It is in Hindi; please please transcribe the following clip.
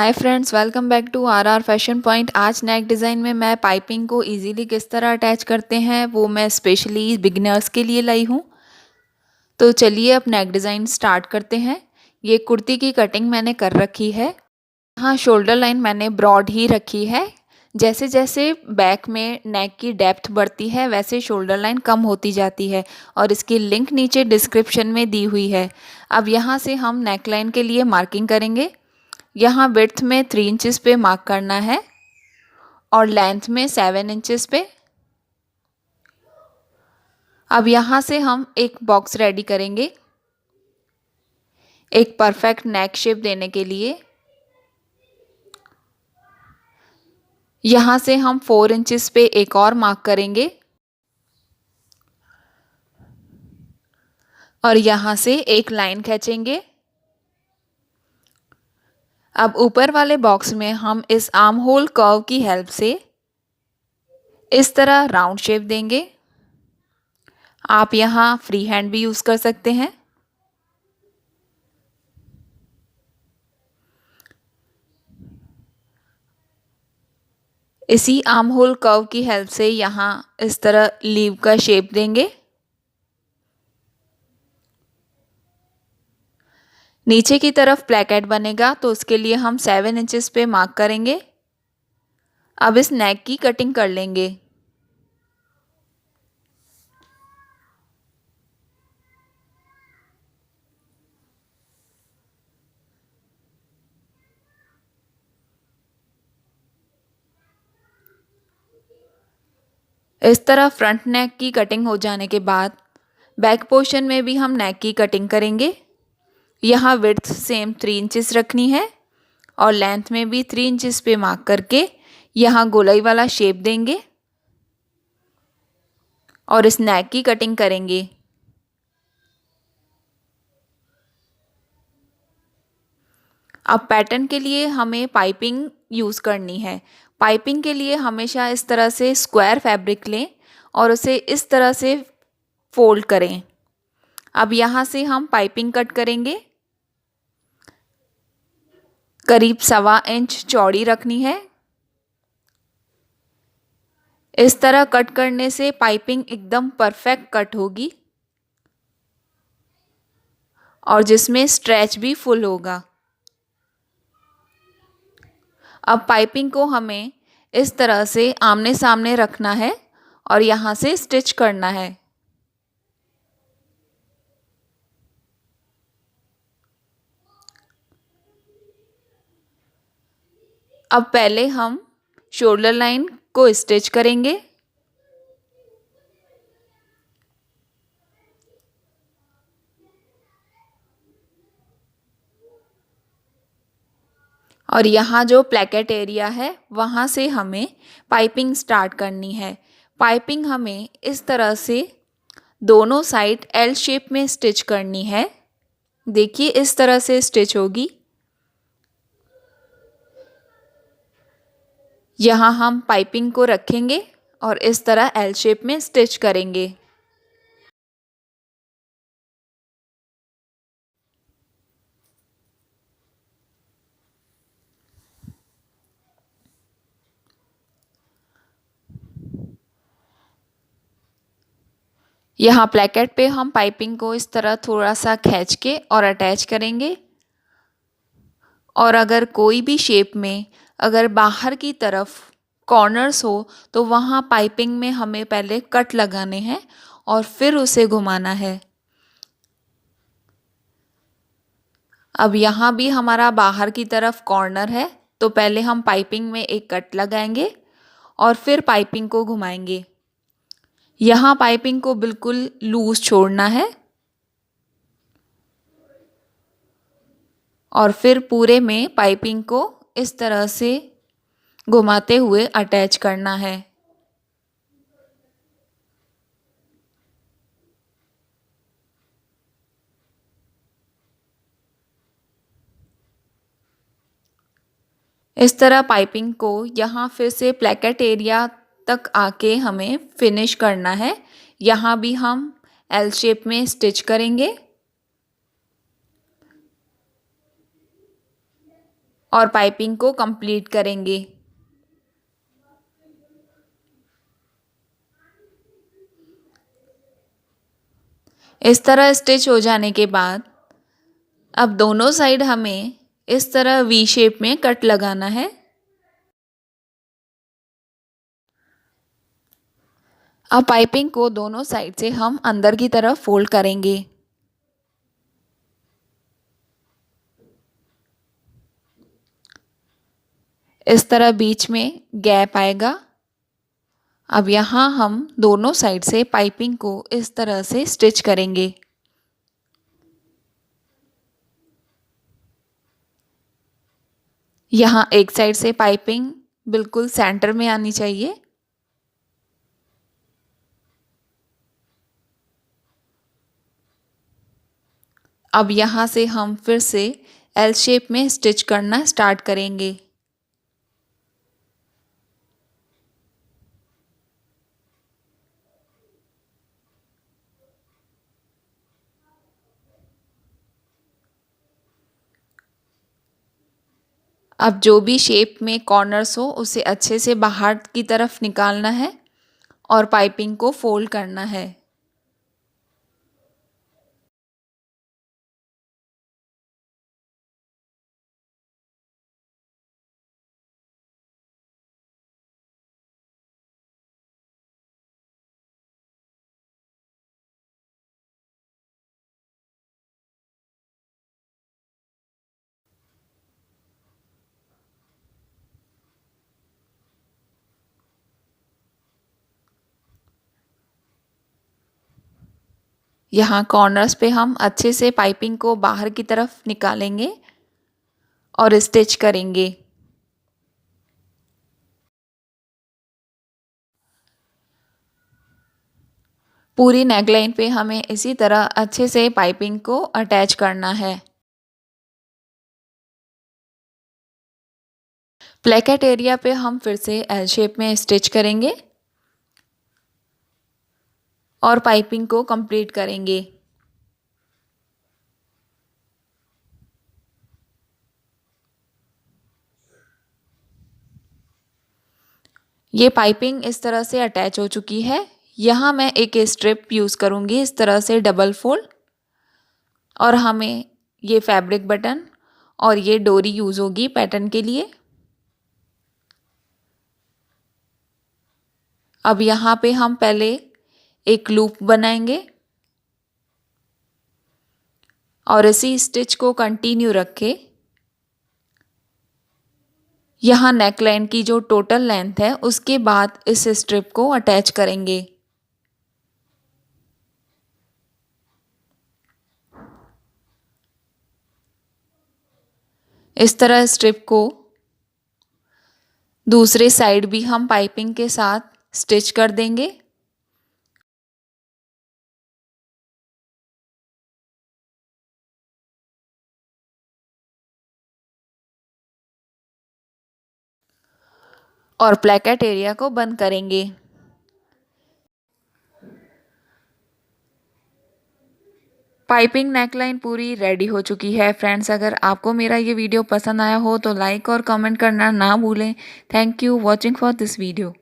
Hi friends, welcome back to our fashion point. आज नेक डिज़ाइन में मैं पाइपिंग को इजीली किस तरह अटैच करते हैं वो मैं स्पेशली बिगिनर्स के लिए लाई हूँ। तो चलिए अब नेक डिज़ाइन स्टार्ट करते हैं। ये कुर्ती की कटिंग मैंने कर रखी है। हाँ, शोल्डर लाइन मैंने ब्रॉड ही रखी है। जैसे जैसे बैक में नेक की डेप्थ बढ़ती है वैसे शोल्डर लाइन कम होती जाती है और इसकी लिंक नीचे डिस्क्रिप्शन में दी हुई है। अब यहाँ से हम नेक लाइन के लिए मार्किंग करेंगे। यहाँ विड्थ में 3 इंचेस पे मार्क करना है और लेंथ में 7 इंचेस पे। अब यहाँ से हम एक बॉक्स रेडी करेंगे एक परफेक्ट नेक शेप देने के लिए। यहाँ से हम 4 इंचेस पे एक और मार्क करेंगे और यहाँ से एक लाइन खींचेंगे। अब ऊपर वाले बॉक्स में हम इस आर्म होल कर्व की हेल्प से इस तरह राउंड शेप देंगे। आप यहाँ फ्री हैंड भी यूज़ कर सकते हैं। इसी आर्म होल कर्व की हेल्प से यहाँ इस तरह लीव का शेप देंगे। नीचे की तरफ प्लेकेट बनेगा तो उसके लिए हम 7 इंचेस पे मार्क करेंगे। अब इस नेक की कटिंग कर लेंगे। इस तरह फ्रंट नेक की कटिंग हो जाने के बाद बैक पोर्शन में भी हम नेक की कटिंग करेंगे। यहाँ विड्थ सेम 3 इंचेस रखनी है और लेंथ में भी 3 इंचेस पे मार्क करके यहाँ गोलाई वाला शेप देंगे और इस नेक की कटिंग करेंगे। अब पैटर्न के लिए हमें पाइपिंग यूज़ करनी है। पाइपिंग के लिए हमेशा इस तरह से स्क्वायर फैब्रिक लें और उसे इस तरह से फोल्ड करें। अब यहाँ से हम पाइपिंग कट करेंगे। करीब 1.25 इंच चौड़ी रखनी है। इस तरह कट करने से पाइपिंग एकदम परफेक्ट कट होगी और जिसमें स्ट्रेच भी फुल होगा। अब पाइपिंग को हमें इस तरह से आमने सामने रखना है और यहाँ से स्टिच करना है। अब पहले हम शोल्डर लाइन को स्टिच करेंगे। और यहाँ जो प्लेकेट एरिया है वहाँ से हमें पाइपिंग स्टार्ट करनी है। पाइपिंग हमें इस तरह से दोनों साइड एल शेप में स्टिच करनी है। देखिए इस तरह से स्टिच होगी। यहाँ हम पाइपिंग को रखेंगे और इस तरह एल शेप में स्टिच करेंगे। यहाँ प्लेकेट पे हम पाइपिंग को इस तरह थोड़ा सा खींच के और अटैच करेंगे। और अगर कोई भी शेप में अगर बाहर की तरफ कॉर्नर्स हो तो वहाँ पाइपिंग में हमें पहले कट लगाने हैं और फिर उसे घुमाना है। अब यहाँ भी हमारा बाहर की तरफ कॉर्नर है तो पहले हम पाइपिंग में एक कट लगाएंगे और फिर पाइपिंग को घुमाएंगे। यहाँ पाइपिंग को बिल्कुल लूज छोड़ना है और फिर पूरे में पाइपिंग को इस तरह से घुमाते हुए अटैच करना है। इस तरह पाइपिंग को यहाँ फिर से प्लेकेट एरिया तक आके हमें फिनिश करना है। यहाँ भी हम एल शेप में स्टिच करेंगे और पाइपिंग को कंप्लीट करेंगे। इस तरह स्टिच हो जाने के बाद अब दोनों साइड हमें इस तरह वी शेप में कट लगाना है। अब पाइपिंग को दोनों साइड से हम अंदर की तरफ फोल्ड करेंगे। इस तरह बीच में गैप आएगा। अब यहाँ हम दोनों साइड से पाइपिंग को इस तरह से स्टिच करेंगे। यहाँ एक साइड से पाइपिंग बिल्कुल सेंटर में आनी चाहिए। अब यहाँ से हम फिर से एल शेप में स्टिच करना स्टार्ट करेंगे। अब जो भी शेप में कॉर्नर्स हो उसे अच्छे से बाहर की तरफ निकालना है और पाइपिंग को फोल्ड करना है। यहाँ कॉर्नर्स पे हम अच्छे से पाइपिंग को बाहर की तरफ निकालेंगे और स्टिच करेंगे। पूरी नेकलाइन पे हमें इसी तरह अच्छे से पाइपिंग को अटैच करना है। प्लेकेट एरिया पे हम फिर से एल शेप में स्टिच करेंगे और पाइपिंग को कंप्लीट करेंगे। ये पाइपिंग इस तरह से अटैच हो चुकी है। यहाँ मैं एक स्ट्रिप यूज़ करूँगी इस तरह से डबल फोल्ड, और हमें ये फैब्रिक बटन और ये डोरी यूज़ होगी पैटर्न के लिए। अब यहाँ पे हम पहले एक लूप बनाएंगे और इसी स्टिच को कंटिन्यू रखें। यहाँ नेकलाइन की जो टोटल लेंथ है उसके बाद इस स्ट्रिप को अटैच करेंगे। इस तरह स्ट्रिप को दूसरे साइड भी हम पाइपिंग के साथ स्टिच कर देंगे। और प्लेकेट एरिया को बंद करेंगे। पाइपिंग नेकलाइन पूरी रेडी हो चुकी है। फ्रेंड्स, अगर आपको मेरा ये वीडियो पसंद आया हो तो लाइक और कमेंट करना ना भूलें। Thank you watching for this video.